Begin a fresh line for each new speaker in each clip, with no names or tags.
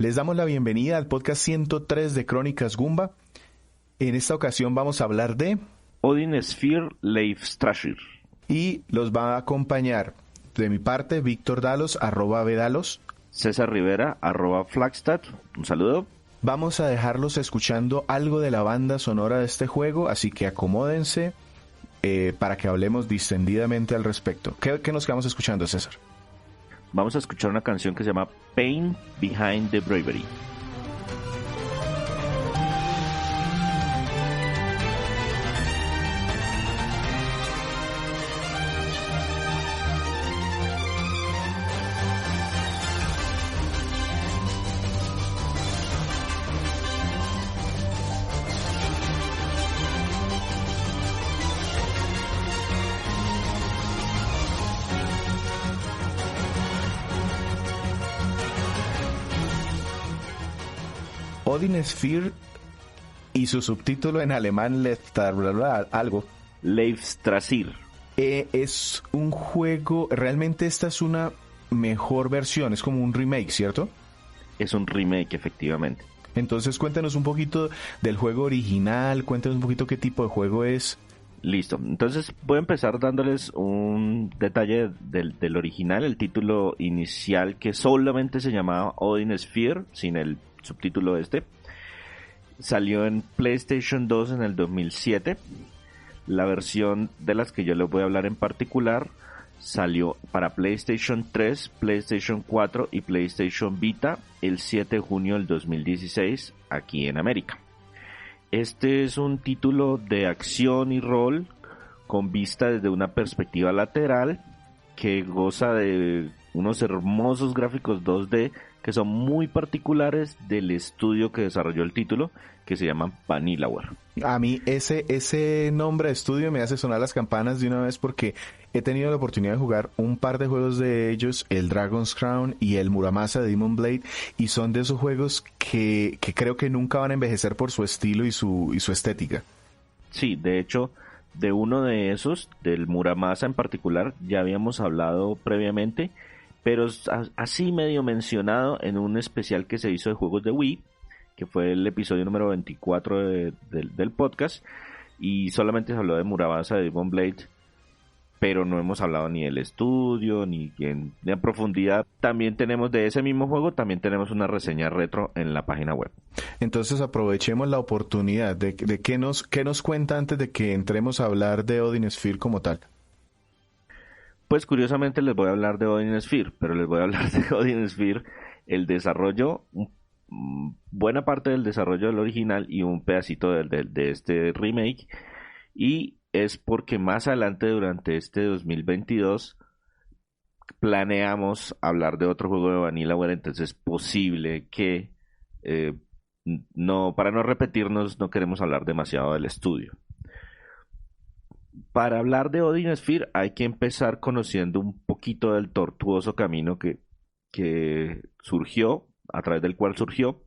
Les damos la bienvenida al podcast 103 de Crónicas Goomba. En esta ocasión vamos a hablar de
Odin Sphere Leif Strasher.
Y los va a acompañar de mi parte Víctor Dalos, @Vedalos.
César Rivera, @Flagstad. Un saludo.
Vamos a dejarlos escuchando algo de la banda sonora de este juego, así que acomódense para que hablemos distendidamente al respecto. ¿Qué nos quedamos escuchando, César?
Vamos a escuchar una canción que se llama Pain Behind the Bravery.
Odin Sphere y su subtítulo en alemán algo.
Leif Strasir.
Es un juego, realmente esta es una mejor versión, es como un remake, ¿cierto?
Es un remake, efectivamente.
Entonces cuéntanos un poquito del juego original, cuéntanos un poquito qué tipo de juego es.
Listo, entonces voy a empezar dándoles un detalle del original, el título inicial que solamente se llamaba Odin Sphere, sin el subtítulo salió en PlayStation 2 en el 2007. La versión de las que yo les voy a hablar en particular salió para PlayStation 3, PlayStation 4 y PlayStation Vita el 7 de junio del 2016 aquí en América. Este es un título de acción y rol con vista desde una perspectiva lateral que goza de unos hermosos gráficos 2D que son muy particulares del estudio que desarrolló el título, que se llama Vanillaware.
A mí ese nombre de estudio me hace sonar las campanas de una vez porque he tenido la oportunidad de jugar un par de juegos de ellos, el Dragon's Crown y el Muramasa de Demon Blade, y son de esos juegos que creo que nunca van a envejecer por su estilo y su estética.
Sí, de hecho, de uno de esos, del Muramasa en particular, ya habíamos hablado previamente, pero así medio mencionado en un especial que se hizo de juegos de Wii, que fue el episodio número 24 del podcast, y solamente se habló de Muramasa de Demon Blade, pero no hemos hablado ni del estudio, ni en profundidad. También tenemos de ese mismo juego, también tenemos una reseña retro en la página web.
Entonces aprovechemos la oportunidad de qué nos cuenta antes de que entremos a hablar de Odin Sphere como tal.
Pues curiosamente les voy a hablar de Odin Sphere, pero les voy a hablar de Odin Sphere, el desarrollo, buena parte del desarrollo del original y un pedacito de este remake, y es porque más adelante durante este 2022 planeamos hablar de otro juego de Vanillaware, entonces es posible que para no repetirnos no queremos hablar demasiado del estudio. Para hablar de Odin Sphere hay que empezar conociendo un poquito del tortuoso camino que surgió, a través del cual surgió.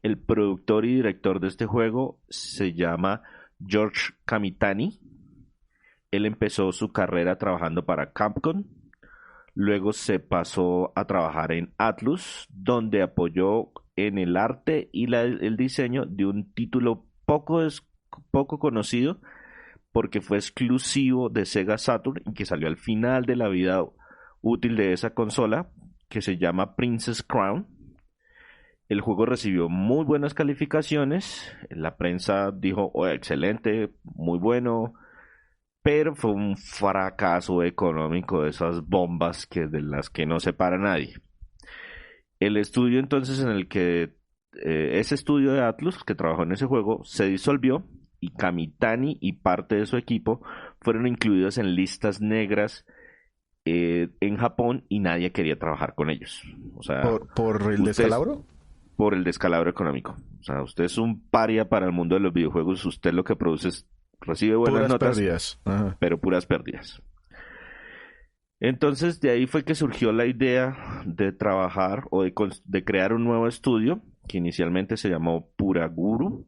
El productor y director de este juego se llama George Kamitani. Él empezó su carrera trabajando para Capcom, luego se pasó a trabajar en Atlus, donde apoyó en el arte y el diseño de un título poco conocido, porque fue exclusivo de Sega Saturn y que salió al final de la vida útil de esa consola, que se llama Princess Crown. El juego recibió muy buenas calificaciones, la prensa dijo, oh, excelente, muy bueno, pero fue un fracaso económico de esas bombas de las que no se para nadie. El estudio entonces en el que ese estudio de Atlus que trabajó en ese juego se disolvió, y Kamitani y parte de su equipo fueron incluidos en listas negras en Japón, y nadie quería trabajar con ellos. O sea,
¿Por el descalabro?
Por el descalabro económico. O sea, usted es un paria para el mundo de los videojuegos, usted lo que produce recibe buenas
puras
notas,
pérdidas. Ajá.
Pero puras pérdidas. Entonces de ahí fue que surgió la idea de trabajar o de crear un nuevo estudio que inicialmente se llamó Puraguru,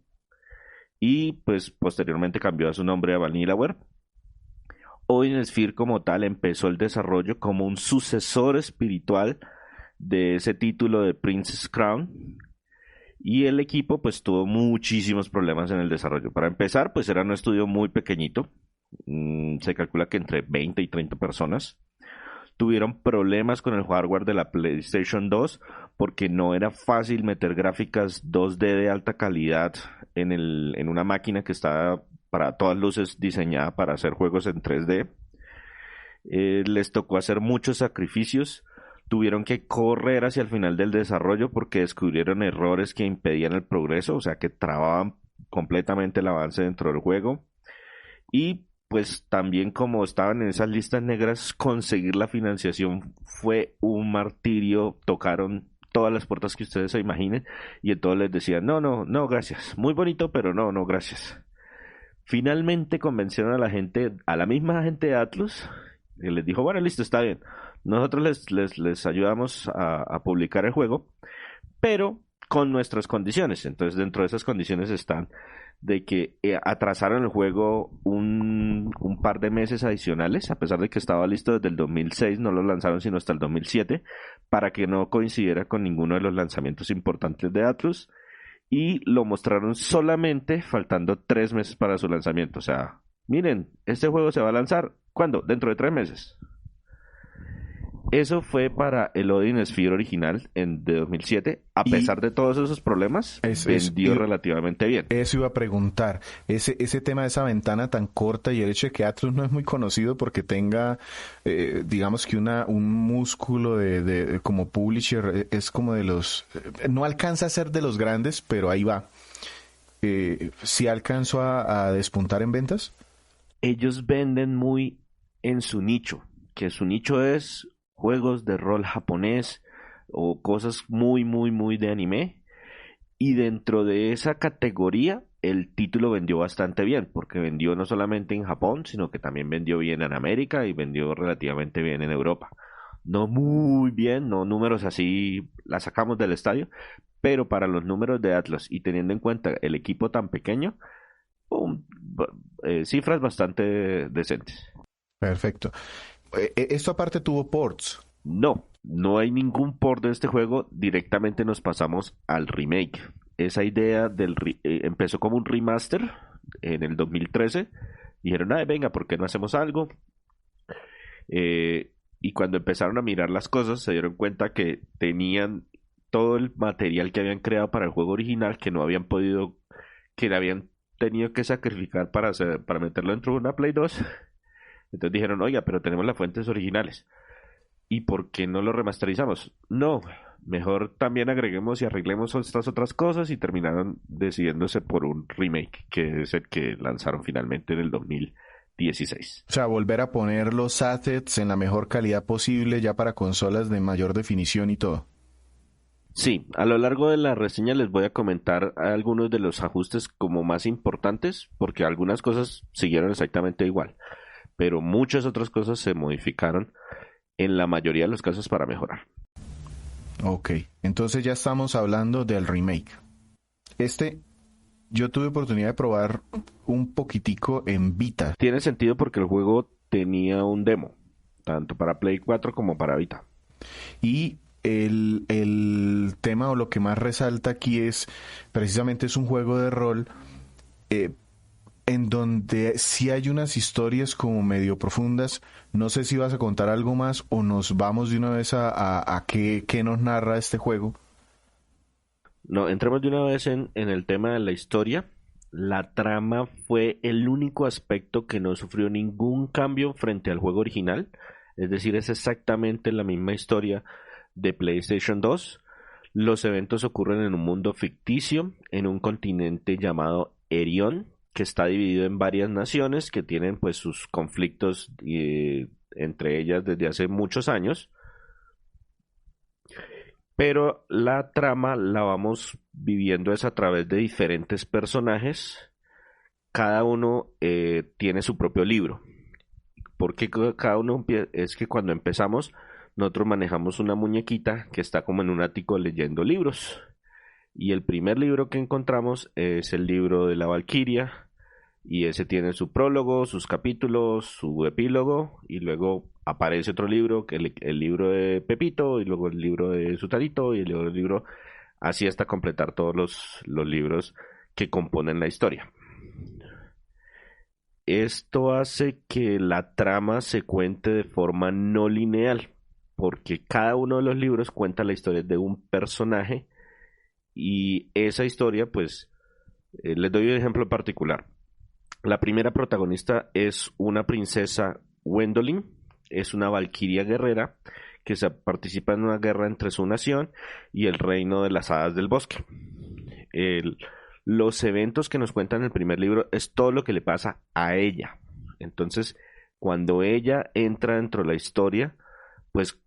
y pues posteriormente cambió a su nombre a Vanillaware. Odin Sphere como tal empezó el desarrollo como un sucesor espiritual de ese título de Princess Crown, Y el equipo pues tuvo muchísimos problemas en el desarrollo. Para empezar, pues era un estudio muy pequeñito. Se calcula que entre 20 y 30 personas. Tuvieron problemas con el hardware de la PlayStation 2 porque no era fácil meter gráficas 2D de alta calidad en una máquina que estaba para todas luces diseñada para hacer juegos en 3D. Les tocó hacer muchos sacrificios. Tuvieron que correr hacia el final del desarrollo porque descubrieron errores que impedían el progreso, o sea que trababan completamente el avance dentro del juego. Y pues también como estaban en esas listas negras, conseguir la financiación fue un martirio. Tocaron todas las puertas que ustedes se imaginen y entonces les decían, no, no, no, gracias. Muy bonito, pero no, no, gracias. Finalmente convencieron a la gente, a la misma gente de Atlus, y les dijo, bueno, listo, está bien. Nosotros les ayudamos a publicar el juego, pero con nuestras condiciones. Entonces, dentro de esas condiciones están de que atrasaron el juego un par de meses adicionales, a pesar de que estaba listo desde el 2006, no lo lanzaron sino hasta el 2007, para que no coincidiera con ninguno de los lanzamientos importantes de Atlus, y lo mostraron solamente faltando 3 meses para su lanzamiento. O sea, miren, este juego se va a lanzar, ¿cuándo? Dentro de 3 meses. Eso fue para el Odin Sphere original de 2007. A pesar de todos esos problemas, vendió relativamente bien.
Eso iba a preguntar. Ese tema de esa ventana tan corta y el hecho de que Atlus no es muy conocido porque tenga, digamos que un músculo de como publisher, es como de los... no alcanza a ser de los grandes, pero ahí va. ¿Sí alcanzó a despuntar en ventas?
Ellos venden muy en su nicho, que su nicho es juegos de rol japonés o cosas muy, muy, muy de anime. Y dentro de esa categoría, el título vendió bastante bien, porque vendió no solamente en Japón, sino que también vendió bien en América y vendió relativamente bien en Europa. No muy bien, no números así, la sacamos del estadio, pero para los números de Atlas y teniendo en cuenta el equipo tan pequeño, cifras bastante decentes.
Perfecto. ¿Esto aparte tuvo ports?
No, no hay ningún port de este juego. Directamente nos pasamos al remake. Esa idea empezó como un remaster en el 2013. Dijeron, ay, venga, ¿por qué no hacemos algo? Y cuando empezaron a mirar las cosas, se dieron cuenta que tenían todo el material que habían creado para el juego original, que no habían podido, que le habían tenido que sacrificar para meterlo dentro de una Play 2. Entonces dijeron, oiga, pero tenemos las fuentes originales. ¿Y por qué no lo remasterizamos? No, mejor también agreguemos y arreglemos estas otras cosas, y terminaron decidiéndose por un remake, que es el que lanzaron finalmente en el 2016.
O sea, volver a poner los assets en la mejor calidad posible ya para consolas de mayor definición y todo.
Sí, a lo largo de la reseña les voy a comentar algunos de los ajustes como más importantes, porque algunas cosas siguieron exactamente igual, pero muchas otras cosas se modificaron en la mayoría de los casos para mejorar.
Ok, entonces ya estamos hablando del remake. Yo tuve oportunidad de probar un poquitico en Vita.
Tiene sentido porque el juego tenía un demo, tanto para Play 4 como para Vita.
Y el tema o lo que más resalta aquí es, precisamente es un juego de rol en donde sí hay unas historias como medio profundas. No sé si vas a contar algo más o nos vamos de una vez a qué nos narra este juego.
No, entremos de una vez en el tema de la historia. La trama fue el único aspecto que no sufrió ningún cambio frente al juego original. Es decir, es exactamente la misma historia de PlayStation 2. Los eventos ocurren en un mundo ficticio, en un continente llamado Erion, que está dividido en varias naciones que tienen pues sus conflictos entre ellas desde hace muchos años. Pero la trama la vamos viviendo es a través de diferentes personajes. Cada uno tiene su propio libro. Porque cada uno es que cuando empezamos nosotros manejamos una muñequita que está como en un ático leyendo libros. Y el primer libro que encontramos es el libro de la Valquiria. Y ese tiene su prólogo, sus capítulos, su epílogo. Y luego aparece otro libro, que el libro de Pepito. Y luego el libro de Sutarito. Y luego el libro... así hasta completar todos los libros que componen la historia. Esto hace que la trama se cuente de forma no lineal, porque cada uno de los libros cuenta la historia de un personaje y esa historia, pues, les doy un ejemplo particular. La primera protagonista es una princesa Gwendolyn, es una valquiria guerrera que participa en una guerra entre su nación y el reino de las hadas del bosque. Los eventos que nos cuentan en el primer libro es todo lo que le pasa a ella. Entonces, cuando ella entra dentro de la historia, pues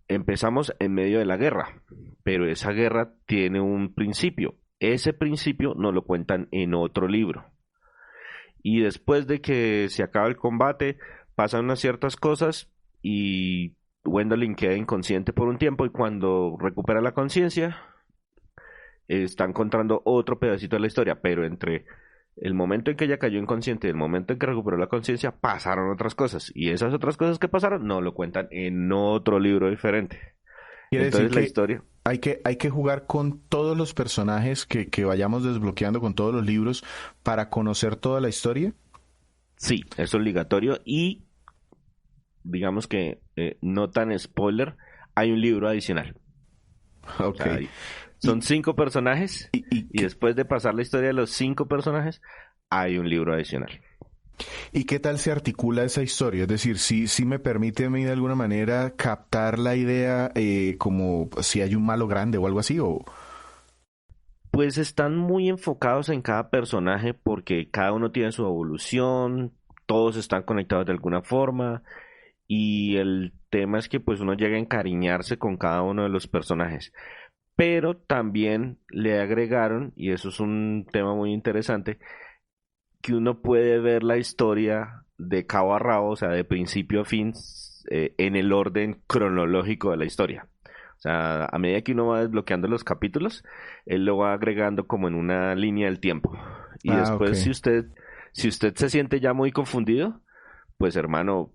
empezamos en medio de la guerra, pero esa guerra tiene un principio. Ese principio nos lo cuentan en otro libro. Y después de que se acaba el combate, pasan unas ciertas cosas y Gwendolyn queda inconsciente por un tiempo y cuando recupera la conciencia, están contando otro pedacito de la historia, pero entre el momento en que ella cayó inconsciente y el momento en que recuperó la conciencia, pasaron otras cosas. Y esas otras cosas que pasaron, no lo cuentan en otro libro diferente.
Quiere decir
Entonces la
que
historia...
hay que jugar con todos los personajes que vayamos desbloqueando con todos los libros para conocer toda la historia.
Sí, es obligatorio y digamos que no tan spoiler, hay un libro adicional.
Ok.
O sea, son 5 personajes y después de pasar la historia de los 5 personajes, hay un libro adicional.
¿Y qué tal se articula esa historia? Es decir, si me permite a mí de alguna manera captar la idea como si hay un malo grande o algo así, o...
Pues están muy enfocados en cada personaje porque cada uno tiene su evolución, todos están conectados de alguna forma y el tema es que pues uno llega a encariñarse con cada uno de los personajes. Pero también le agregaron, y eso es un tema muy interesante, que uno puede ver la historia de cabo a rabo, o sea, de principio a fin, en el orden cronológico de la historia. O sea, a medida que uno va desbloqueando los capítulos, él lo va agregando como en una línea del tiempo. Y
Ah, ok.
después, si usted se siente ya muy confundido, pues hermano,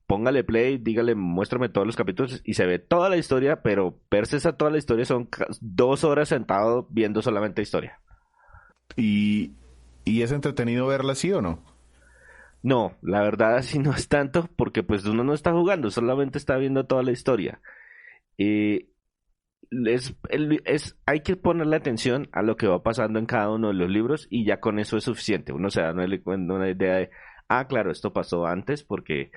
póngale play, dígale, muéstrame todos los capítulos y se ve toda la historia, pero verse esa toda la historia son 2 horas sentado viendo solamente historia.
¿Y, y es entretenido verla así o no?
No, la verdad así no es tanto porque pues uno no está jugando, solamente está viendo toda la historia. Eh, hay que ponerle atención a lo que va pasando en cada uno de los libros y ya con eso es suficiente. Uno se da una idea de, ah, claro, esto pasó antes porque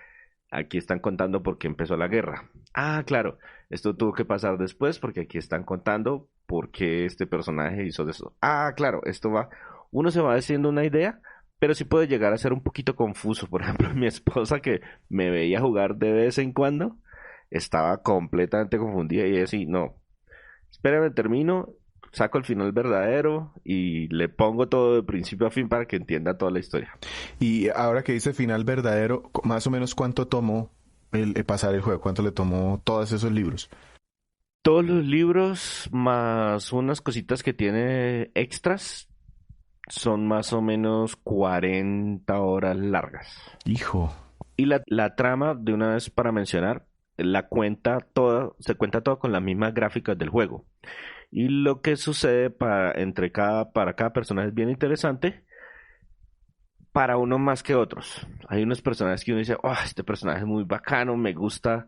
aquí están contando porque empezó la guerra. Ah, claro, esto tuvo que pasar después porque aquí están contando porque este personaje hizo eso. Ah, claro, esto va. Uno se va haciendo una idea, pero sí puede llegar a ser un poquito confuso. Por ejemplo, mi esposa que me veía jugar de vez en cuando estaba completamente confundida y así, no, espérame, termino, saco el final verdadero y le pongo todo de principio a fin para que entienda toda la historia.
Y ahora que dice final verdadero, más o menos cuánto tomó el pasar el juego, cuánto le tomó todos esos libros.
Todos los libros más unas cositas que tiene extras son más o menos 40 horas largas.
Hijo.
Y la trama, de una vez para mencionar, se cuenta todo con las mismas gráficas del juego. Y lo que sucede para cada personaje es bien interesante, para uno más que otros. Hay unos personajes que uno dice, oh, este personaje es muy bacano, me gusta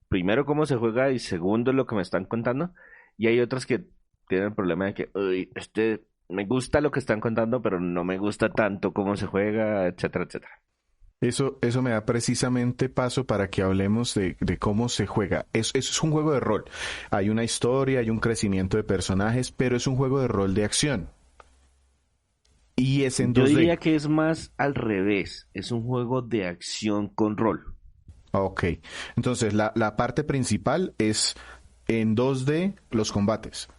primero cómo se juega y segundo lo que me están contando. Y hay otros que tienen el problema de que, uy, me gusta lo que están contando, pero no me gusta tanto cómo se juega, etcétera, etcétera.
Eso me da precisamente paso para que hablemos de cómo se juega. Eso es un juego de rol. Hay una historia, hay un crecimiento de personajes, pero es un juego de rol de acción. Y es en
Yo
2D.
diría que es más al revés, es un juego de acción con rol.
Ok. Entonces, la parte principal es en 2D los combates.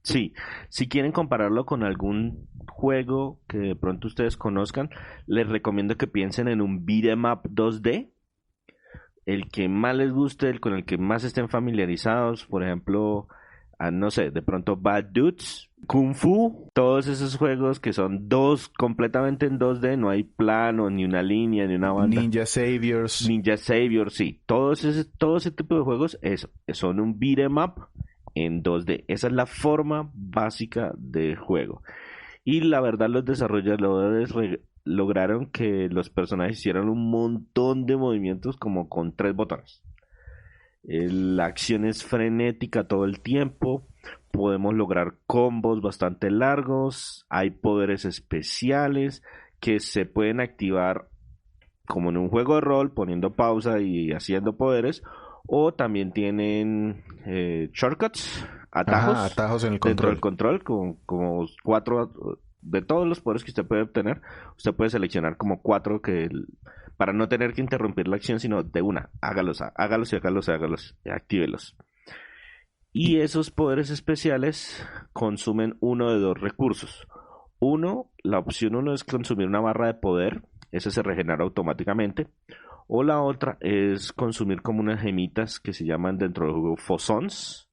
Sí, si quieren compararlo con algún juego que de pronto ustedes conozcan, les recomiendo que piensen en un beat'em up 2D, el que más les guste, el con el que más estén familiarizados, por ejemplo, no sé, de pronto Bad Dudes, Kung Fu, todos esos juegos que son completamente en 2D, no hay plano, ni una línea, ni una banda.
Ninja Saviors.
Ninja Savior, sí, todo ese tipo de juegos son un beat'em up en 2D. Esa es la forma básica de juego. Y la verdad los desarrolladores lograron que los personajes hicieran un montón de movimientos como con 3 botones. La acción es frenética todo el tiempo. Podemos lograr combos bastante largos. Hay poderes especiales que se pueden activar como en un juego de rol, poniendo pausa y haciendo poderes. O también tienen shortcuts,
Ajá,
atajos
atajos en el
dentro del
control.
control, como 4 de todos los poderes que usted puede obtener. Usted puede seleccionar como 4 para no tener que interrumpir la acción, sino de una, hágalos, hágalos y hágalos, hágalos, actívelos.
Y,
Y esos poderes especiales consumen uno de 2 recursos. La opción 1 es consumir una barra de poder, ese se regenera automáticamente. O la otra es consumir como unas gemitas que se llaman dentro del juego Fosons,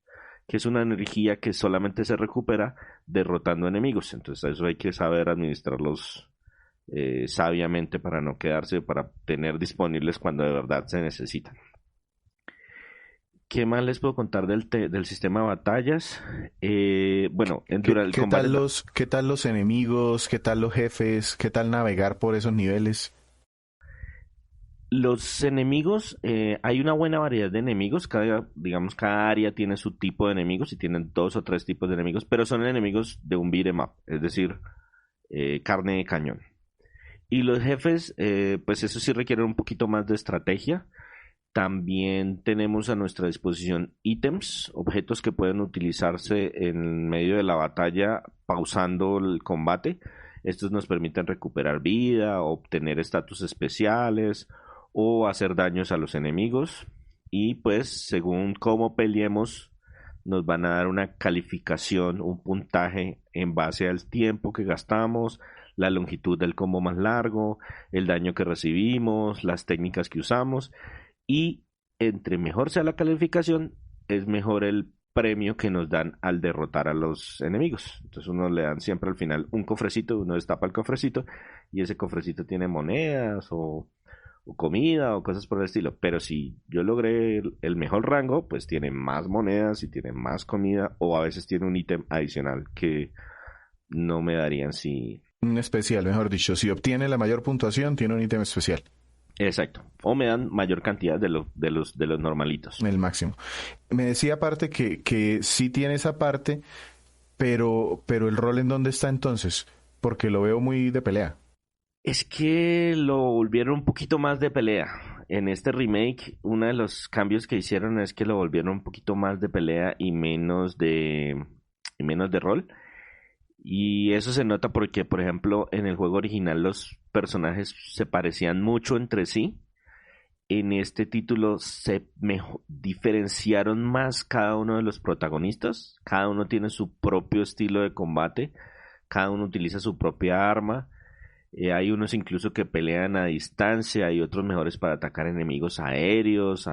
que es una energía que solamente se recupera derrotando enemigos. Entonces eso hay que saber administrarlos sabiamente para no quedarse, para tener disponibles cuando de verdad se necesitan. ¿Qué más les puedo contar del sistema de batallas? Bueno, durante el combate.
¿Qué tal los enemigos? ¿Qué tal los jefes? ¿Qué tal navegar por esos niveles?
Los enemigos, hay una buena variedad de enemigos. Digamos, cada área tiene su tipo de enemigos y tienen 2 o 3 tipos de enemigos, pero son enemigos de un beat 'em up, es decir, carne de cañón. Y los jefes, pues eso sí requieren un poquito más de estrategia. También tenemos a nuestra disposición ítems, objetos que pueden utilizarse en medio de la batalla pausando el combate. Estos nos permiten recuperar vida, obtener estatus especiales o hacer daños a los enemigos. Y pues según cómo peleemos nos van a dar una calificación, un puntaje en base al tiempo que gastamos, la longitud del combo más largo, el daño que recibimos, las técnicas que usamos. Y entre mejor sea la calificación, es mejor el premio que nos dan al derrotar a los enemigos. Entonces uno le dan siempre al final un cofrecito, uno destapa el cofrecito y ese cofrecito tiene monedas o comida o cosas por el estilo. Pero si yo logré el mejor rango, pues tiene más monedas y tiene más comida, o a veces tiene un ítem adicional que no me darían si...
Un especial, mejor dicho. Si obtiene la mayor puntuación, tiene un ítem especial.
Exacto. O me dan mayor cantidad de los normalitos.
El máximo. Me decía aparte que sí tiene esa parte, pero el rol en dónde está entonces, porque lo veo muy de pelea.
Es que lo volvieron un poquito más de pelea. En este remake, uno de los cambios que hicieron es que lo volvieron un poquito más de pelea y menos de rol. Y eso se nota porque, por ejemplo, en el juego original los personajes se parecían mucho entre sí. En este título se diferenciaron más cada uno de los protagonistas. Cada uno tiene su propio estilo de combate. Cada uno utiliza su propia arma. Hay unos incluso que pelean a distancia. Hay otros mejores para atacar enemigos aéreos.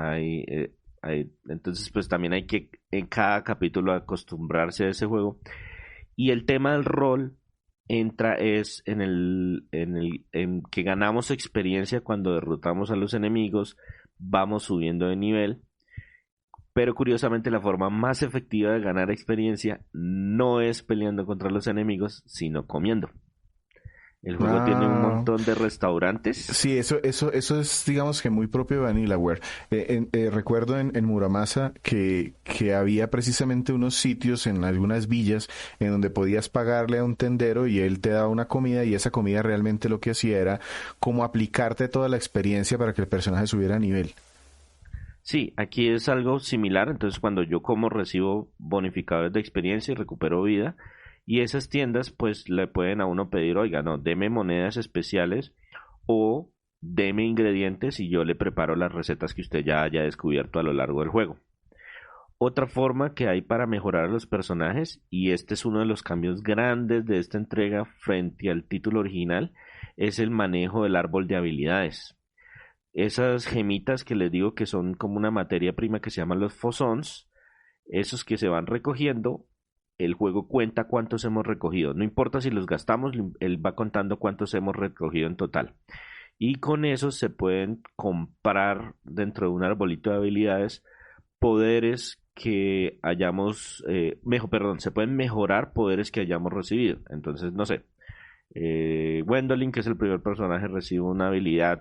Entonces, pues también hay que en cada capítulo acostumbrarse a ese juego. Y el tema del rol entra es en que ganamos experiencia cuando derrotamos a los enemigos, vamos subiendo de nivel, pero curiosamente la forma más efectiva de ganar experiencia no es peleando contra los enemigos, sino comiendo. El juego tiene un
Ah,
montón de restaurantes.
sí, eso es, digamos que muy propio de Vanillaware. Recuerdo en Muramasa que había precisamente unos sitios en algunas villas en donde podías pagarle a un tendero y él te daba una comida y esa comida realmente lo que hacía era como aplicarte toda la experiencia para que el personaje subiera a nivel.
Sí, aquí es algo similar, entonces cuando yo como recibo bonificadores de experiencia y recupero vida, y esas tiendas pues le pueden a uno pedir, oiga, no, deme monedas especiales o deme ingredientes y yo le preparo las recetas que usted ya haya descubierto a lo largo del juego. Otra forma que hay para mejorar a los personajes, y este es uno de los cambios grandes de esta entrega frente al título original, es el manejo del árbol de habilidades. Esas gemitas que les digo que son como una materia prima que se llaman los fosons, esos que se van recogiendo, el juego cuenta cuántos hemos recogido. No importa si los gastamos, él va contando cuántos hemos recogido en total. Y con eso se pueden comprar dentro de un arbolito de habilidades poderes que hayamos, se pueden mejorar poderes que hayamos recibido. Entonces, no sé, Gwendolyn, que es el primer personaje, recibe una habilidad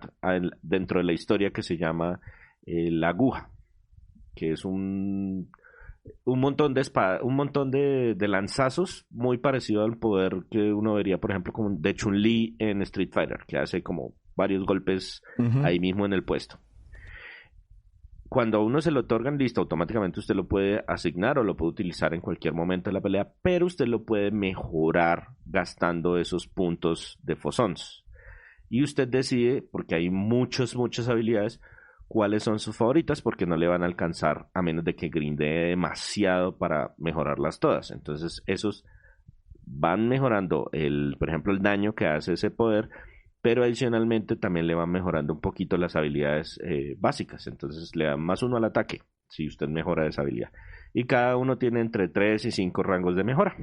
dentro de la historia que se llama la aguja, que es un montón de un montón de lanzazos, muy parecido al poder que uno vería, por ejemplo, como de Chun-Li en Street Fighter, que hace como varios golpes ahí mismo en el puesto. Cuando a uno se lo otorgan, listo, automáticamente usted lo puede asignar o lo puede utilizar en cualquier momento de la pelea, pero usted lo puede mejorar gastando esos puntos de fosons. Y usted decide, porque hay muchas habilidades, cuáles son sus favoritas, porque no le van a alcanzar a menos de que grinde demasiado para mejorarlas todas. Entonces, esos van mejorando, por ejemplo, el daño que hace ese poder, pero adicionalmente también le van mejorando un poquito las habilidades básicas. Entonces le dan +1 al ataque si usted mejora esa habilidad. Y cada uno tiene entre 3 y 5 rangos de mejora.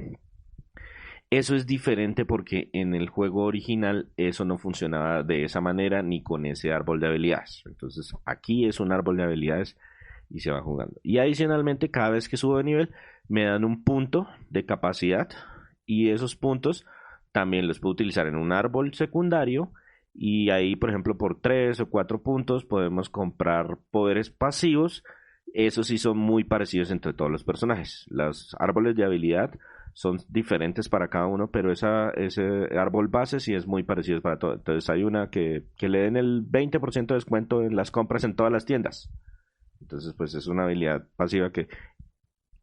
Eso es diferente porque en el juego original eso no funcionaba de esa manera ni con ese árbol de habilidades. Entonces aquí es un árbol de habilidades y se va jugando. Y adicionalmente cada vez que subo de nivel me dan un punto de capacidad y esos puntos también los puedo utilizar en un árbol secundario y ahí, por ejemplo, por 3 o 4 puntos podemos comprar poderes pasivos. Esos sí son muy parecidos entre todos los personajes. Los árboles de habilidad son diferentes para cada uno, pero ese árbol base sí es muy parecido para todos. Entonces hay una que le den el 20% de descuento en las compras en todas las tiendas. Entonces, pues es una habilidad pasiva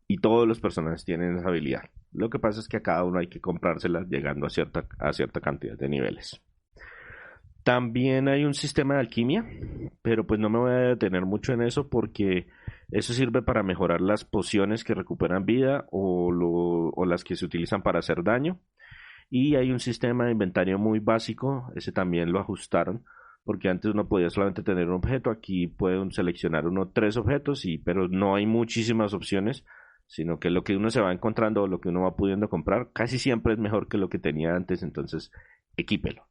y todos los personajes tienen esa habilidad. Lo que pasa es que a cada uno hay que comprársela llegando a cierta cantidad de niveles. También hay un sistema de alquimia, pero pues no me voy a detener mucho en eso porque eso sirve para mejorar las pociones que recuperan vida o las que se utilizan para hacer daño. Y hay un sistema de inventario muy básico, ese también lo ajustaron, porque antes uno podía solamente tener un objeto, aquí pueden seleccionar 3 objetos, pero no hay muchísimas opciones, sino que lo que uno se va encontrando o lo que uno va pudiendo comprar casi siempre es mejor que lo que tenía antes, entonces equípelo.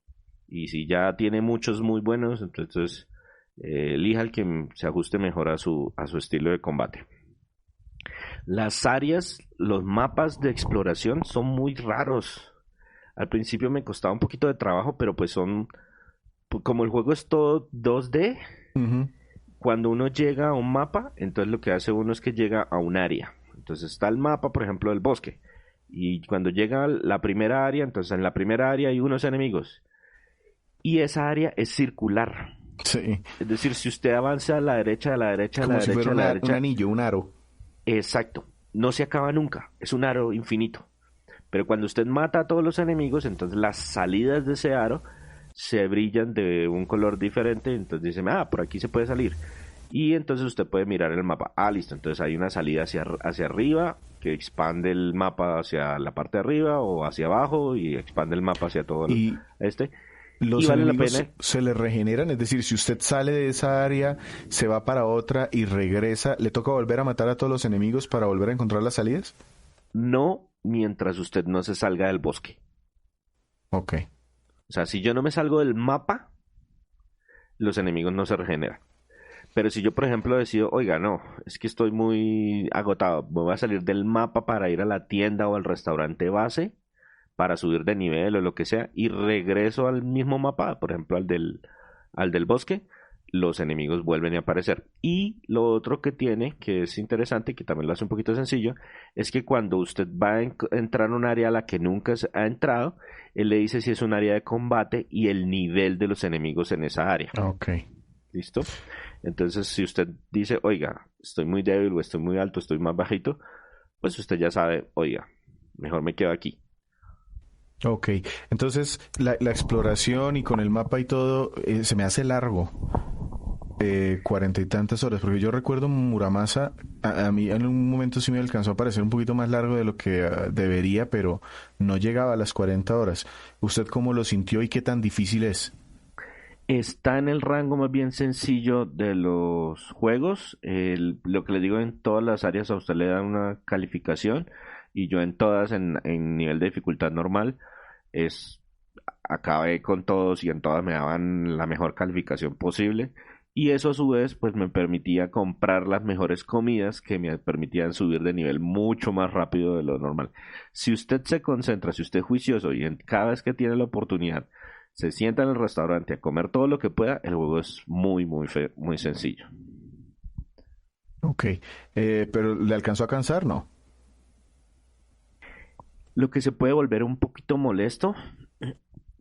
Y si ya tiene muchos muy buenos, entonces elija el que se ajuste mejor a su estilo de combate. Las áreas, los mapas de exploración son muy raros. Al principio me costaba un poquito de trabajo, pero pues como el juego es todo 2D, cuando uno llega a un mapa, entonces lo que hace uno es que llega a un área. Entonces está el mapa, por ejemplo, del bosque. Y cuando llega a la primera área, entonces en la primera área hay unos enemigos. Y esa área es circular.
Sí.
Es decir, si usted avanza a la derecha, a la derecha, a la
Como si
derecha,
fuera
a la derecha.
un anillo, un aro.
Exacto. No se acaba nunca. Es un aro infinito. Pero cuando usted mata a todos los enemigos, entonces las salidas de ese aro se brillan de un color diferente. Entonces dice, por aquí se puede salir. Y entonces usted puede mirar el mapa. Listo. Entonces hay una salida hacia arriba que expande el mapa hacia la parte de arriba o hacia abajo y expande el mapa hacia todo este.
Los enemigos se le regeneran, es decir, si usted sale de esa área, se va para otra y regresa, ¿le toca volver a matar a todos los enemigos para volver a encontrar las salidas?
No, mientras usted no se salga del bosque.
Ok.
O sea, si yo no me salgo del mapa, los enemigos no se regeneran. Pero si yo, por ejemplo, decido, oiga, no, es que estoy muy agotado, me voy a salir del mapa para ir a la tienda o al restaurante base, para subir de nivel o lo que sea, y regreso al mismo mapa, por ejemplo, al del bosque, los enemigos vuelven a aparecer. Y lo otro que tiene, que es interesante, que también lo hace un poquito sencillo, es que cuando usted va a entrar a un área a la que nunca ha entrado, él le dice si es un área de combate y el nivel de los enemigos en esa área.
Ok.
¿Listo? Entonces, si usted dice, oiga, estoy muy débil o estoy muy alto, estoy más bajito, pues usted ya sabe, oiga, mejor me quedo aquí.
Ok, entonces la exploración y con el mapa y todo se me hace largo, 40 y tantas horas, porque yo recuerdo Muramasa, a mí en un momento sí me alcanzó a parecer un poquito más largo de lo que debería, pero no llegaba a las 40 horas. ¿Usted cómo lo sintió y qué tan difícil es?
Está en el rango más bien sencillo de los juegos. Lo que les digo, en todas las áreas a usted le dan una calificación y yo en todas en nivel de dificultad normal acabé con todos y en todas me daban la mejor calificación posible Y eso a su vez pues me permitía comprar las mejores comidas que me permitían subir de nivel mucho más rápido de lo normal. Si usted se concentra, si usted es juicioso y cada vez que tiene la oportunidad se sienta en el restaurante a comer todo lo que pueda, el juego es muy sencillo.
Ok, pero ¿le alcanzó a cansar? No.
Lo que se puede volver un poquito molesto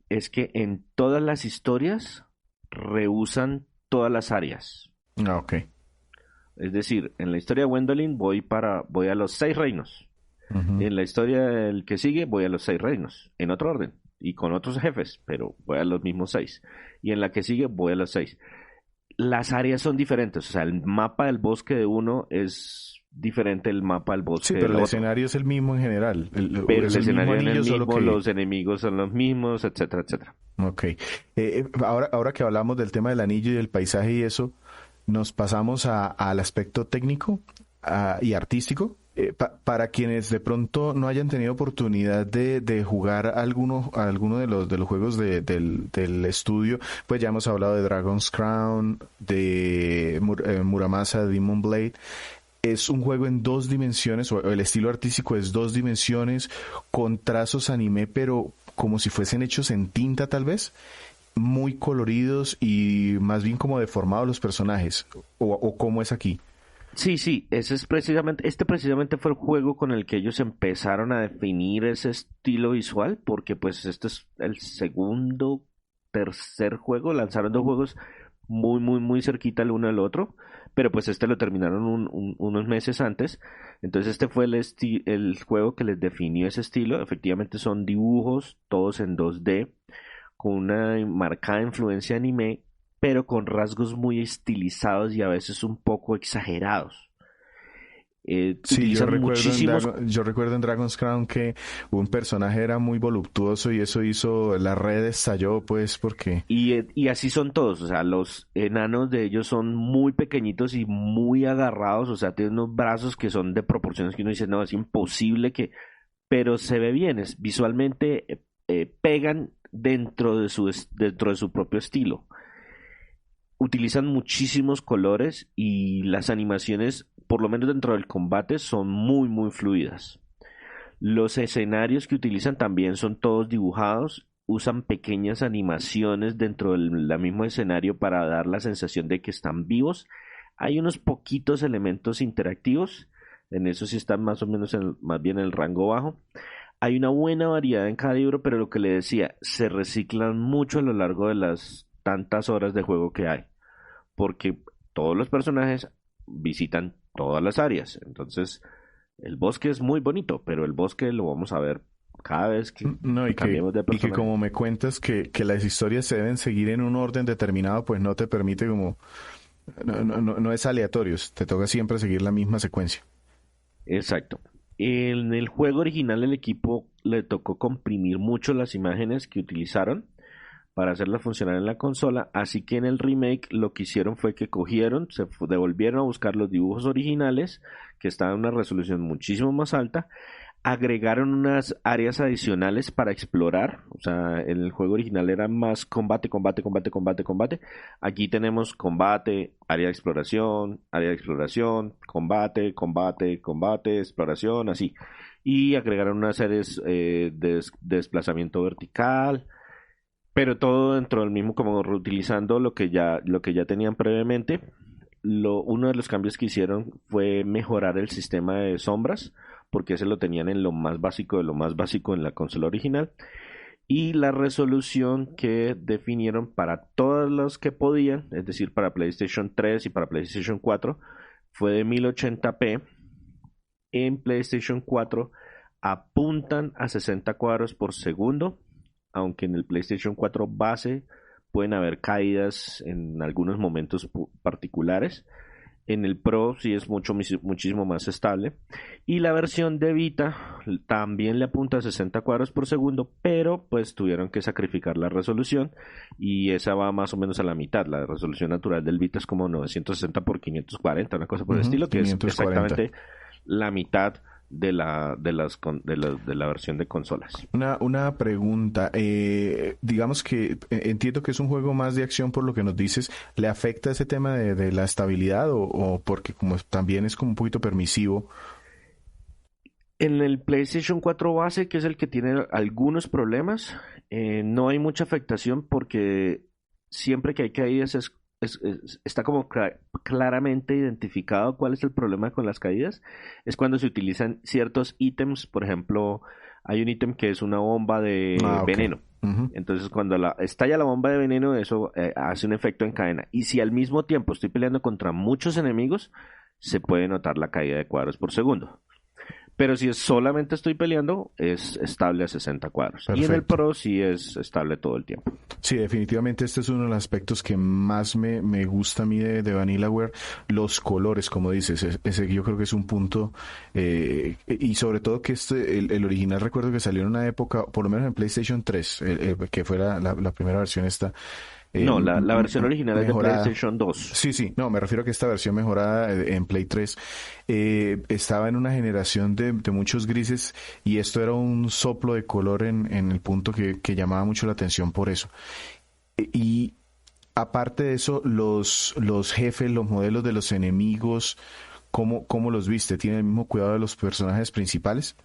es que en todas las historias rehusan todas las áreas.
Ah, ok.
Es decir, en la historia de Gwendolyn voy a los 6 reinos.
Ujú.
En la historia del que sigue voy a los 6 reinos, en otro orden y con otros jefes, pero voy a los mismos 6. Y en la que sigue voy a los 6. Las áreas son diferentes, o sea, el mapa del bosque de uno es diferente del mapa del
Sí,
bosque
pero
del
el
otro.
escenario es el mismo en general.
Pero
Es
el
el mismo
escenario es el
anillo, solo
mismo,
que...
los enemigos son los mismos, etcétera, etcétera.
Ok. Ahora que hablamos del tema del anillo y del paisaje y eso, nos pasamos al aspecto técnico y artístico. Para quienes de pronto no hayan tenido oportunidad de jugar alguno de los juegos del estudio, pues ya hemos hablado de Dragon's Crown, de Muramasa Demon Blade. Es un juego en dos dimensiones, o el estilo artístico es dos dimensiones, con trazos anime, pero como si fuesen hechos en tinta tal vez, muy coloridos y más bien como deformados los personajes, o cómo es aquí.
Sí, sí, este precisamente fue el juego con el que ellos empezaron a definir ese estilo visual, porque pues este es el segundo, tercer juego, lanzaron 2 juegos muy cerquita el uno del otro, pero pues este lo terminaron unos meses antes, entonces este fue el juego que les definió ese estilo, efectivamente son dibujos, todos en 2D, con una marcada influencia anime, pero con rasgos muy estilizados y a veces un poco exagerados.
Sí,
Utilizan muchísimos
Yo recuerdo en Dragon's Crown que un personaje era muy voluptuoso y eso hizo, la red estalló pues porque...
y así son todos, o sea, los enanos de ellos son muy pequeñitos y muy agarrados, o sea, tienen unos brazos que son de proporciones que uno dice, no, es imposible que, pero se ve bien, visualmente pegan dentro de su propio estilo. Utilizan muchísimos colores y las animaciones, por lo menos dentro del combate, son muy fluidas. Los escenarios que utilizan también son todos dibujados, usan pequeñas animaciones dentro del mismo escenario para dar la sensación de que están vivos. Hay unos poquitos elementos interactivos, en eso sí están más o menos más bien en el rango bajo. Hay una buena variedad en cada libro, pero lo que le decía, se reciclan mucho a lo largo de las tantas horas de juego que hay, porque todos los personajes visitan todas las áreas. Entonces, el bosque es muy bonito, pero el bosque lo vamos a ver cada vez que
No,
cambiemos de
y que
personaje.
como me cuentas que las historias se deben seguir en un orden determinado, pues no te permite como... No es aleatorio, te toca siempre seguir la misma secuencia.
Exacto. En el juego original el equipo le tocó comprimir mucho las imágenes que utilizaron para hacerlas funcionar en la consola, así que en el remake lo que hicieron fue que cogieron, devolvieron a buscar los dibujos originales, que estaban en una resolución muchísimo más alta, agregaron unas áreas adicionales para explorar, o sea, en el juego original era más combate, aquí tenemos área de exploración, combate, exploración, así, y agregaron unas áreas de desplazamiento vertical, pero todo dentro del mismo, como reutilizando lo que ya tenían previamente. Uno de los cambios que hicieron fue mejorar el sistema de sombras, porque ese lo tenían en lo más básico de lo más básico en la consola original. Y la resolución que definieron para todos los que podían, es decir, para PlayStation 3 y para PlayStation 4, fue de 1080p. En PlayStation 4 apuntan a 60 cuadros por segundo, aunque en el PlayStation 4 base pueden haber caídas en algunos momentos particulares. En el Pro sí es muchísimo más estable. Y la versión de Vita también le apunta a 60 cuadros por segundo, pero pues tuvieron que sacrificar la resolución y esa va más o menos a la mitad. La resolución natural del Vita es como 960 por 540, una cosa por el
Ujú,
estilo, que es
540.
exactamente la mitad de la versión de consolas.
Una pregunta, digamos que entiendo que es un juego más de acción por lo que nos dices, ¿le afecta ese tema de la estabilidad o porque como también es como un poquito permisivo?
En el PlayStation 4 base, que es el que tiene algunos problemas, no hay mucha afectación porque siempre que hay caídas está como claramente identificado cuál es el problema con las caídas. Es cuando se utilizan ciertos ítems, por ejemplo, hay un ítem que es una bomba de
Ah, ok.
veneno.
Ujú.
Entonces, cuando estalla la bomba de veneno, eso hace un efecto en cadena. Y si al mismo tiempo estoy peleando contra muchos enemigos, se puede notar la caída de cuadros por segundo. Pero si solamente estoy peleando, es estable a 60 cuadros. Y en el
Perfecto.
Pro sí es estable todo el tiempo.
Sí, definitivamente este es uno de los aspectos que más me gusta a mí de Vanillaware, los colores, como dices, ese yo creo que es un punto, y sobre todo que el original recuerdo que salió en una época, por lo menos en PlayStation 3, que fue la primera versión esta,
No, la versión original es de
mejorada.
PlayStation 2.
Sí, sí, no, me refiero a que esta versión mejorada en Play 3 estaba en una generación de muchos grises y esto era un soplo de color en el punto que llamaba mucho la atención por eso. Y aparte de eso, los jefes, los modelos de los enemigos, ¿cómo los viste? ¿Tiene el mismo cuidado de los personajes principales?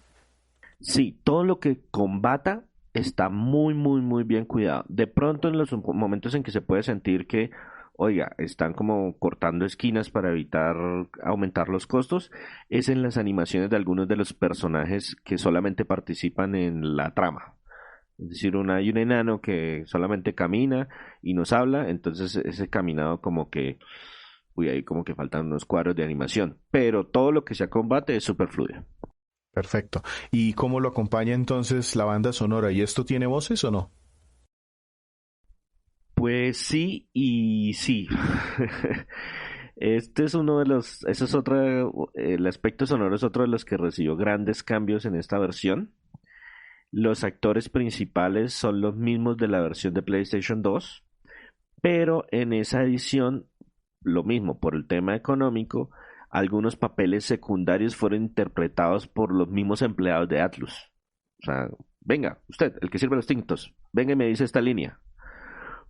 Sí, todo lo que combata está muy, muy, muy bien cuidado. De pronto en los momentos en que se puede sentir que, oiga, están como cortando esquinas para evitar aumentar los costos, es en las animaciones de algunos de los personajes que solamente participan en la trama. Es decir, hay un enano que solamente camina y nos habla, entonces ese caminado como que, uy, ahí como que faltan unos cuadros de animación, pero todo lo que sea combate es súper fluido.
Perfecto. ¿Y cómo lo acompaña entonces la banda sonora? ¿Y esto tiene voces o no?
Pues sí y sí. Este es uno de los, ese es otro, el aspecto sonoro es otro de los que recibió grandes cambios en esta versión. Los actores principales son los mismos de la versión de PlayStation 2, pero en esa edición, lo mismo, por el tema económico, algunos papeles secundarios fueron interpretados por los mismos empleados de Atlus. O sea, venga, usted, el que sirve los tintos, venga y me dice esta línea.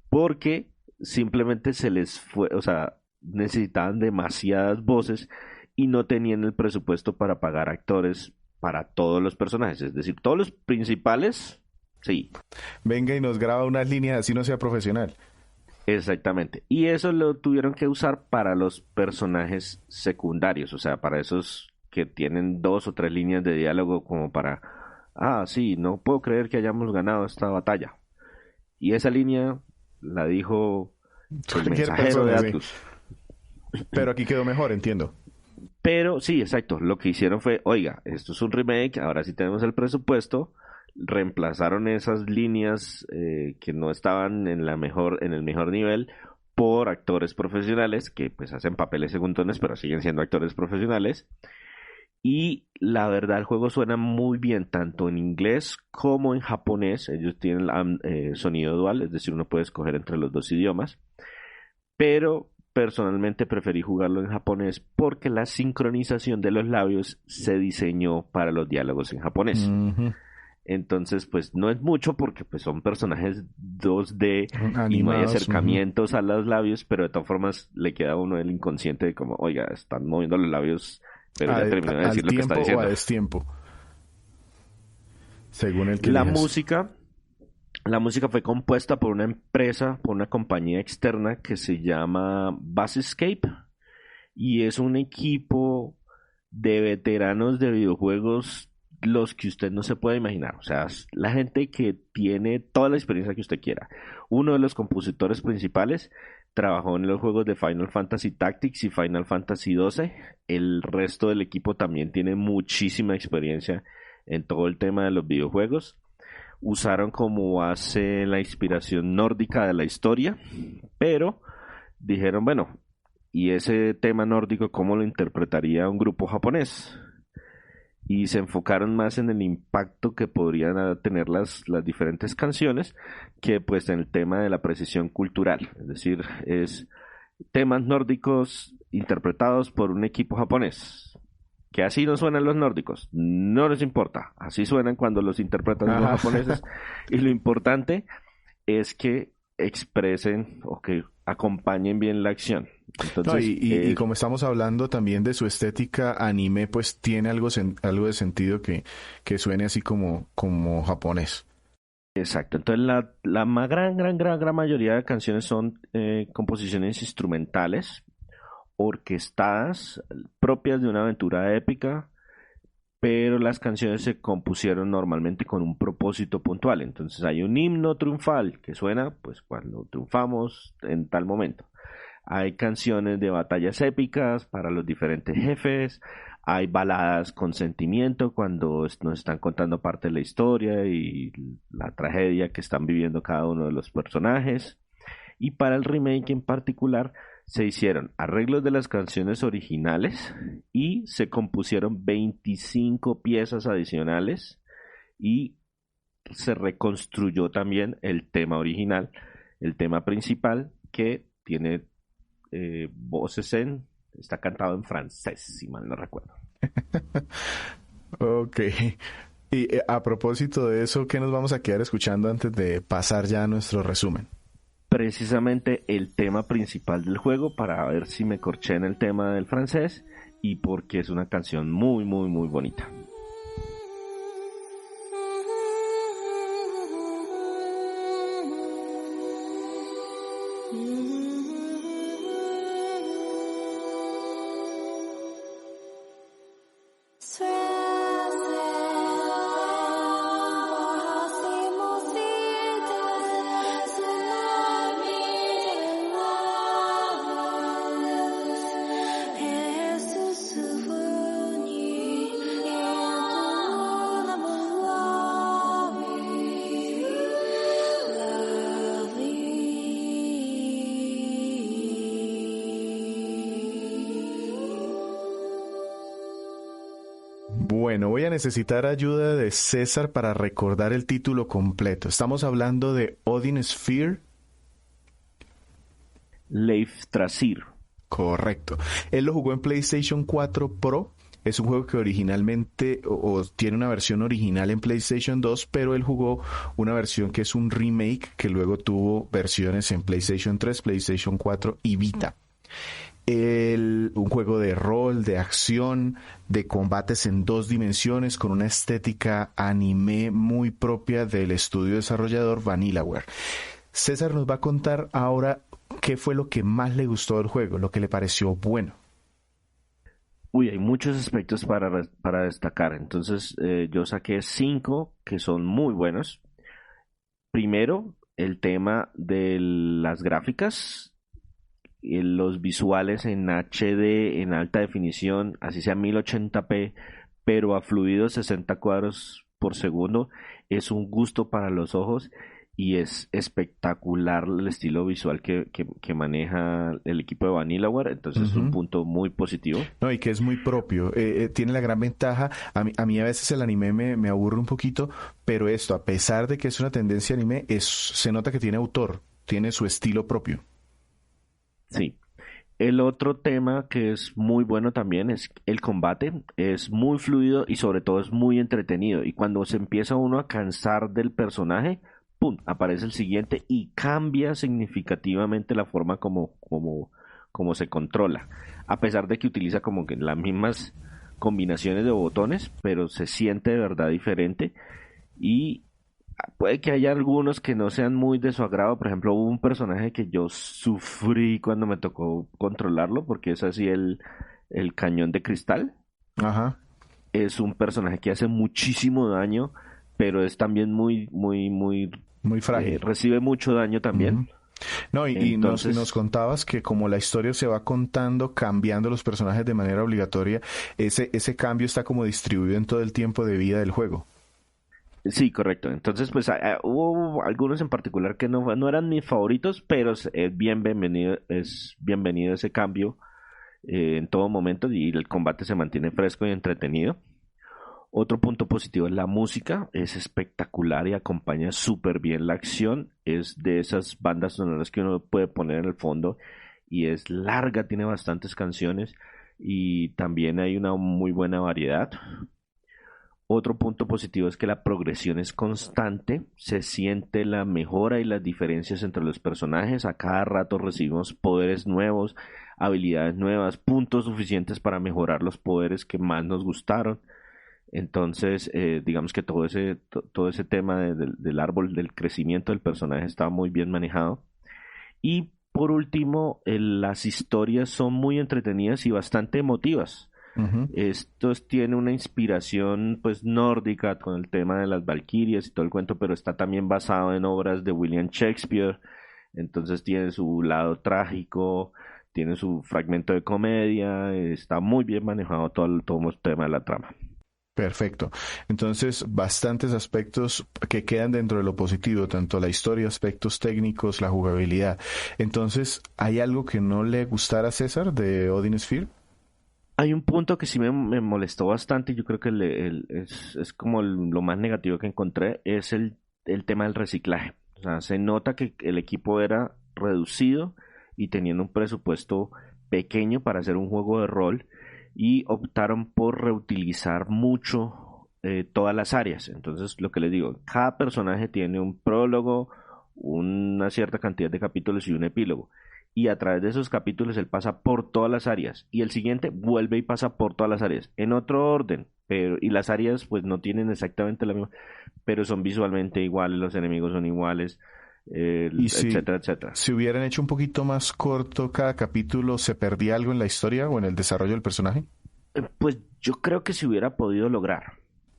Porque simplemente se les fue, o sea, necesitaban demasiadas voces y no tenían el presupuesto para pagar actores para todos los personajes. Es decir, todos los principales, sí.
Venga y nos graba unas líneas así no sea profesional.
Exactamente. Y eso lo tuvieron que usar para los personajes secundarios, o sea, para esos que tienen dos o tres líneas de diálogo como para, ah, sí, no puedo creer que hayamos ganado esta batalla. Y esa línea la dijo el
Cualquier
mensajero de
persona, sí.
Atlus.
Pero aquí quedó mejor, entiendo.
Pero sí, exacto, lo que hicieron fue, oiga, esto es un remake, ahora sí tenemos el presupuesto, reemplazaron esas líneas que no estaban en el mejor nivel por actores profesionales que pues hacen papeles secundones pero siguen siendo actores profesionales y la verdad el juego suena muy bien tanto en inglés como en japonés. Ellos tienen sonido dual, es decir, uno puede escoger entre los dos idiomas, pero personalmente preferí jugarlo en japonés porque la sincronización de los labios se diseñó para los diálogos en japonés.
Ujú.
Entonces, pues no es mucho porque pues son personajes 2D y no hay
Animados. Ujú.
acercamientos a los labios, pero de todas formas le queda a uno el inconsciente de como, oiga, están moviendo los labios, pero ya terminó de
Al
decir lo que está
tiempo o a
diciendo.
destiempo, según el que
La
elijas.
música, la música fue compuesta por una empresa, por una compañía externa que se llama Bassescape y es un equipo de veteranos de videojuegos los que usted no se puede imaginar. O sea, es la gente que tiene toda la experiencia que usted quiera. Uno de los compositores principales trabajó en los juegos de Final Fantasy Tactics y Final Fantasy 12. El resto del equipo también tiene muchísima experiencia en todo el tema de los videojuegos. Usaron como base la inspiración nórdica de la historia, pero dijeron, bueno, ¿y ese tema nórdico cómo lo interpretaría un grupo japonés? Y se enfocaron más en el impacto que podrían tener las diferentes canciones que pues en el tema de la precisión cultural. Es decir, es temas nórdicos interpretados por un equipo japonés. Que así no suenan los nórdicos, no les importa, así suenan cuando los interpretan los
Ajá.
japoneses, y lo importante es que expresen o que acompañen bien la acción.
No,
Entonces,
y como estamos hablando también de su estética anime, pues tiene algo de sentido que suene así como japonés.
exacto, entonces la gran mayoría de canciones son composiciones instrumentales, orquestadas, propias de una aventura épica, pero las canciones se compusieron normalmente con un propósito puntual. Entonces hay un himno triunfal que suena pues cuando triunfamos en tal momento. Hay canciones de batallas épicas para los diferentes jefes, hay baladas con sentimiento cuando nos están contando parte de la historia y la tragedia que están viviendo cada uno de los personajes. Y para el remake en particular se hicieron arreglos de las canciones originales y se compusieron 25 piezas adicionales y se reconstruyó también el tema original, el tema principal que tiene voces está cantado en francés, si mal no recuerdo.
Ok. Y a propósito de eso, ¿qué nos vamos a quedar escuchando antes de pasar ya a nuestro resumen?
Precisamente el tema principal del juego para ver si me corché en el tema del francés y porque es una canción muy bonita.
Bueno, voy a necesitar ayuda de César para recordar el título completo. Estamos hablando de Odin Sphere.
Leif Trasir.
Correcto. Él lo jugó en PlayStation 4 Pro. Es un juego que originalmente o tiene una versión original en PlayStation 2, pero él jugó una versión que es un remake que luego tuvo versiones en PlayStation 3, PlayStation 4 y Vita. Un juego de rol, de acción, de combates en 2 dimensiones con una estética anime muy propia del estudio desarrollador Vanillaware. César nos va a contar ahora qué fue lo que más le gustó del juego, lo que le pareció bueno.
Uy, hay muchos aspectos para destacar. Entonces, yo saqué 5 que son muy buenos. Primero, el tema de las gráficas, los visuales en HD, en alta definición, así sea 1080p, pero a fluido 60 cuadros por segundo, es un gusto para los ojos y es espectacular el estilo visual que maneja el equipo de Vanillaware, entonces es un
Ujú.
punto muy positivo.
No, y que es muy propio. Tiene la gran ventaja. A mí a veces el anime me aburre un poquito, pero esto, a pesar de que es una tendencia anime, se nota que tiene autor, tiene su estilo propio.
Sí. El otro tema que es muy bueno también es el combate, es muy fluido y sobre todo es muy entretenido. Y cuando se empieza uno a cansar del personaje, ¡pum!, aparece el siguiente y cambia significativamente la forma como se controla. A pesar de que utiliza como que las mismas combinaciones de botones, pero se siente de verdad diferente. Y puede que haya algunos que no sean muy de su agrado. Por ejemplo, hubo un personaje que yo sufrí cuando me tocó controlarlo, porque es así el cañón de cristal.
Ajá,
Es un personaje que hace muchísimo daño, pero es también muy,
muy frágil.
recibe mucho daño también.
Ujú. No, y nos
Entonces,
contabas que como la historia se va contando, cambiando los personajes de manera obligatoria, ese cambio está como distribuido en todo el tiempo de vida del juego.
sí, correcto. Entonces, pues hubo algunos en particular que no eran mis favoritos, pero es bienvenido ese cambio en todo momento y el combate se mantiene fresco y entretenido. Otro punto positivo es la música, es espectacular y acompaña súper bien la acción. Es de esas bandas sonoras que uno puede poner en el fondo y es larga, tiene bastantes canciones y también hay una muy buena variedad. Otro punto positivo es que la progresión es constante, se siente la mejora y las diferencias entre los personajes, a cada rato recibimos poderes nuevos, habilidades nuevas, puntos suficientes para mejorar los poderes que más nos gustaron. Entonces, digamos que todo ese tema del árbol del crecimiento del personaje está muy bien manejado. Y por último, las historias son muy entretenidas y bastante emotivas.
Ujú.
Estos tiene una inspiración pues nórdica con el tema de las valquirias y todo el cuento, pero está también basado en obras de William Shakespeare. Entonces tiene su lado trágico, tiene su fragmento de comedia, está muy bien manejado todo el tema de la trama.
Perfecto. Entonces, bastantes aspectos que quedan dentro de lo positivo, tanto la historia, aspectos técnicos, la jugabilidad. Entonces, ¿hay algo que no le gustara a César de Odin Sphere?
Hay un punto que sí me molestó bastante, y yo creo que es como lo más negativo que encontré, es el tema del reciclaje. O sea, se nota que el equipo era reducido y teniendo un presupuesto pequeño para hacer un juego de rol y optaron por reutilizar mucho todas las áreas. Entonces, lo que les digo, cada personaje tiene un prólogo, una cierta cantidad de capítulos y un epílogo y a través de esos capítulos él pasa por todas las áreas y el siguiente vuelve y pasa por todas las áreas en otro orden, pero y las áreas pues no tienen exactamente la misma, pero son visualmente iguales, los enemigos son iguales,
Y si,
etcétera, etcétera.
si hubieran hecho un poquito más corto cada capítulo, ¿se perdía algo en la historia o en el desarrollo del personaje?
Pues yo creo que se hubiera podido lograr,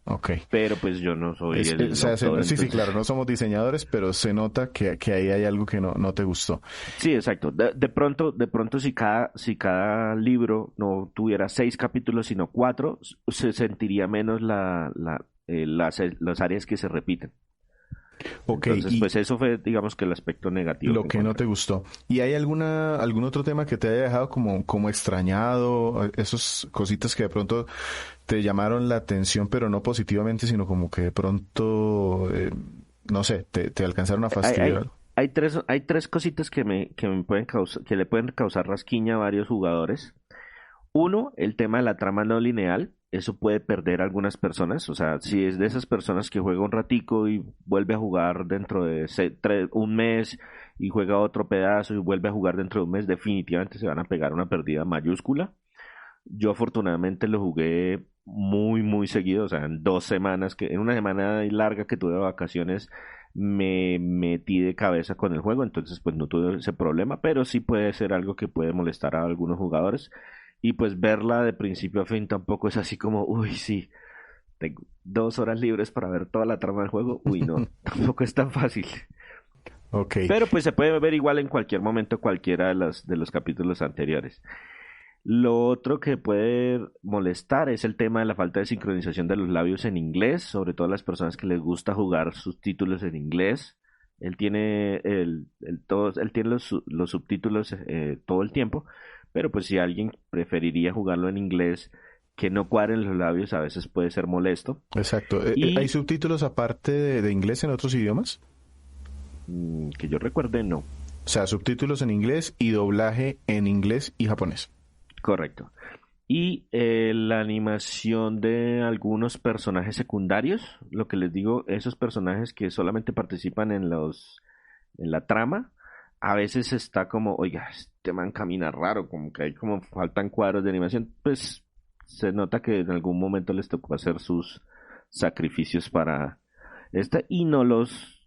Ok.
pero pues yo no soy
O
el
sea,
autor,
sí, sí,
entonces
claro, no somos diseñadores, pero se nota que ahí hay algo que no te gustó.
sí, exacto. De pronto si cada libro no tuviera 6 capítulos, sino 4, se sentiría menos las áreas que se repiten.
Ok,
Entonces,
y
pues eso fue, digamos que el aspecto negativo
lo
que
que no
encontré.
te gustó. ¿Y hay algún otro tema que te haya dejado como extrañado? Esos cositas que de pronto te llamaron la atención, pero no positivamente, sino como que de pronto, no sé, te alcanzaron a
Hay,
fastidiar.
hay, hay tres cositas que me pueden causar, que le pueden causar rasquiña a varios jugadores. Uno, el tema de la trama no lineal. Eso puede perder a algunas personas. O sea, si es de esas personas que juega un ratico y vuelve a jugar dentro de un mes y juega otro pedazo y vuelve a jugar dentro de un mes, definitivamente se van a pegar una pérdida mayúscula. Yo afortunadamente lo jugué muy seguido, o sea, en 2 semanas, en una semana larga que tuve de vacaciones, me metí de cabeza con el juego, entonces pues no tuve ese problema, pero sí puede ser algo que puede molestar a algunos jugadores. Y pues verla de principio a fin tampoco es así como, uy, sí, tengo 2 horas libres para ver toda la trama del juego. Uy, no, tampoco es tan fácil.
Ok,
Pero pues se puede ver igual en cualquier momento cualquiera de los capítulos anteriores. Lo otro que puede molestar es el tema de la falta de sincronización de los labios en inglés, sobre todo a las personas que les gusta jugar sus títulos en inglés. Él tiene, él tiene los subtítulos todo el tiempo, pero pues si alguien preferiría jugarlo en inglés que no cuadren los labios, a veces puede ser molesto.
exacto. ¿Hay
Y
subtítulos aparte de inglés en otros idiomas?
que yo recuerde, no.
O sea, subtítulos en inglés y doblaje en inglés y japonés.
Correcto. Y la animación de algunos personajes secundarios, lo que les digo, esos personajes que solamente participan en la trama, a veces está como, oiga, este man camina raro, como que hay como faltan cuadros de animación, pues se nota que en algún momento les tocó hacer sus sacrificios para esta y no los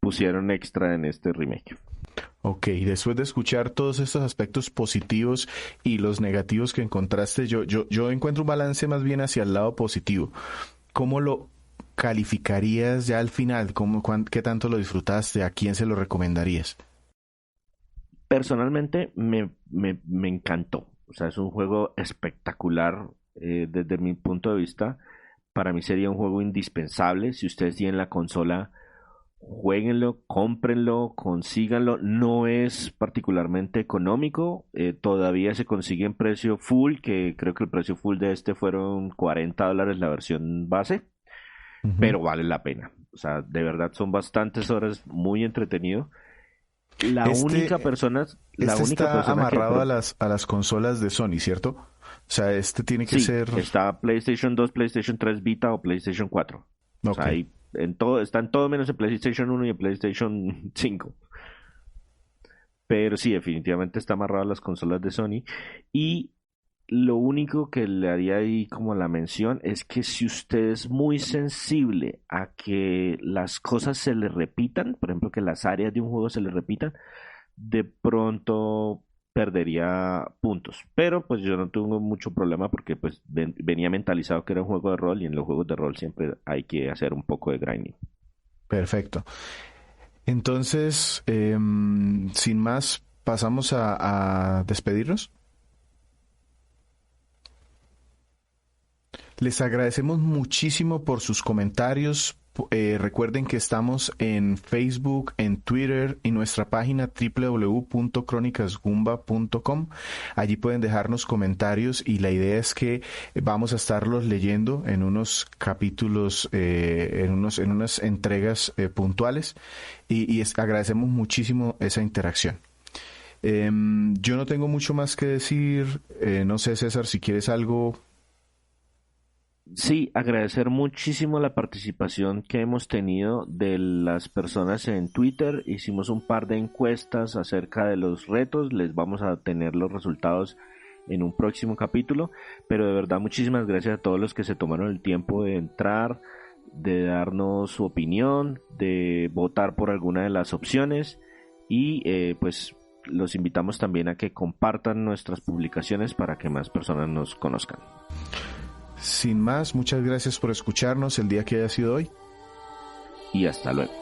pusieron extra en este remake.
Ok, después de escuchar todos estos aspectos positivos y los negativos que encontraste, yo encuentro un balance más bien hacia el lado positivo. ¿Cómo lo calificarías ya al final? ¿Qué tanto lo disfrutaste? ¿A quién se lo recomendarías?
Personalmente me encantó. O sea, es un juego espectacular desde mi punto de vista. Para mí sería un juego indispensable. Si ustedes tienen la consola, jueguenlo, cómprenlo, consíganlo. No es particularmente económico. Todavía se consigue en precio full, que creo que el precio full de este fueron $40 la versión base,
Ujú.
pero vale la pena. O sea, de verdad son bastantes horas, muy entretenido. La única persona
está amarrado
que...
a las consolas de Sony, ¿cierto? O sea, tiene que ser...
está PlayStation 2, PlayStation 3 Vita o PlayStation 4.
Okay.
O sea, ahí está en todo menos en PlayStation 1 y en PlayStation 5. Pero sí, definitivamente está amarrado a las consolas de Sony. Y lo único que le haría ahí como la mención es que si usted es muy sensible a que las cosas se le repitan, por ejemplo, que las áreas de un juego se le repitan, de pronto perdería puntos. Pero pues yo no tengo mucho problema porque pues venía mentalizado que era un juego de rol y en los juegos de rol siempre hay que hacer un poco de grinding.
Perfecto. Entonces, sin más, pasamos a despedirnos. Les agradecemos muchísimo por sus comentarios. Recuerden que estamos en Facebook, en Twitter y nuestra página www.cronicasgumba.com. Allí pueden dejarnos comentarios y la idea es que vamos a estarlos leyendo en unos capítulos, en unas entregas puntuales y agradecemos muchísimo esa interacción. Yo no tengo mucho más que decir. No sé, César, si quieres algo.
Sí, agradecer muchísimo la participación que hemos tenido de las personas en Twitter. Hicimos un par de encuestas acerca de los retos. Les vamos a tener los resultados en un próximo capítulo. Pero de verdad, muchísimas gracias a todos los que se tomaron el tiempo de entrar, de darnos su opinión, de votar por alguna de las opciones. Y pues los invitamos también a que compartan nuestras publicaciones para que más personas nos conozcan.
Sin más, muchas gracias por escucharnos el día que haya sido hoy.
Y hasta luego.